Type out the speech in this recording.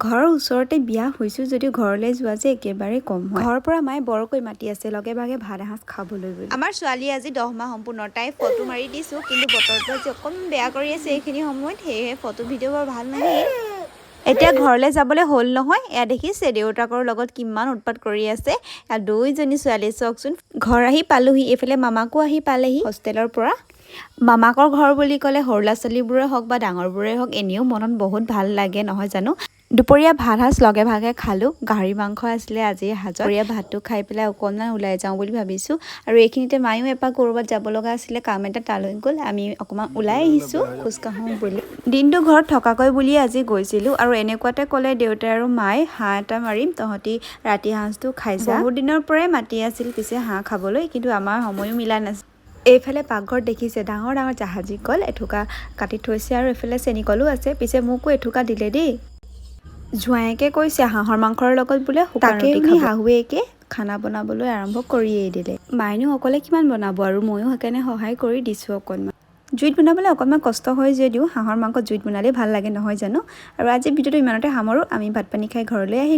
ঘৰৰ ওচৰতে বিয়া হৈছোঁ যদিও ঘৰলৈ যোৱা যে একেবাৰে কম হয়। ঘৰৰ পৰা মায়ে বৰকৈ মাতি আছে লগে ভাগে ভাত এসাঁজ খাবলৈ বুলি। আমাৰ ছোৱালী আজি 10 মাহ সম্পূৰ্ণ। তাই ফটো মাৰি দিছোঁ, কিন্তু বতৰটো আজি অকণমান বেয়া কৰি আছে এইখিনি সময়ত, সেয়েহে ফটো ভিডিঅ' বৰ ভাল নাহে। এতিয়া ঘৰলৈ যাবলৈ হ'ল নহয়। এয়া দেখিছে দেউতাকৰ লগত কিমান উৎপাত কৰি আছে। এয়া দুইজনী ছোৱালী চাওকচোন। ঘৰ আহি পালোহি, এইফালে মামাকো আহি পালেহি হোষ্টেলৰ পৰা। মামাকৰ ঘৰ বুলি ক'লে সৰু ল'ৰা ছোৱালীবোৰে হওক বা ডাঙৰবোৰে হওক এনেও মনত বহুত ভাল লাগে নহয় জানো। দুপৰীয়া ভাত সাজ লগে ভাগে খালোঁ। গাহৰি মাংস আছিলে আজি সাজত। দুপৰীয়া ভাতটো খাই পেলাই অকণমান ওলাই যাওঁ বুলি ভাবিছোঁ। আৰু এইখিনিতে মায়ো এপাক ক'ৰবাত যাব লগা আছিলে, কাম এটা তালৈ গ'ল। আমি অকণমান ওলাই আহিছোঁ খোজকাঢ়োঁ বুলি। দিনটো ঘৰত থকাকৈ বুলিয়ে আজি গৈছিলোঁ। আৰু এনেকুৱাতে ক'লে দেউতাই আৰু মায়ে হাঁহ এটা মাৰিম, তহঁতি ৰাতি সাঁজটো খাই যা। বহুত দিনৰ পৰাই মাতি আছিল পিছে হাঁহ খাবলৈ, কিন্তু আমাৰ সময়ো মিলা নাছিল। এইফালে পাকঘৰত দেখিছে ডাঙৰ ডাঙৰ জাহাজী কল এথোকা কাটি থৈছে, আৰু এইফালে চেনি কলো আছে। পিছে মোকো এথোকা দিলে দেই। জোঁৱায়েকে কৈছে হাঁহৰ মাংসৰ লগত বোলে শুকান ৰুটি খাব। শাহুৱেকে খানা বনাবলৈ আৰম্ভ কৰিয়েই দিলে। মায়েনো অকলে কিমান বনাব, আৰু ময়ো সেইকাৰণে সহায় কৰি দিছোঁ অকণমান। জুইত বনাবলৈ অকণমান কষ্ট হয় যদিও হাঁহৰ মাংস জুইত বনালেই ভাল লাগে নহয় জানো। আৰু আজি ভিডিঅ'টো ইমানতে সামৰোঁ। আমি ভাত পানী খাই ঘৰলৈ আহিলোঁ।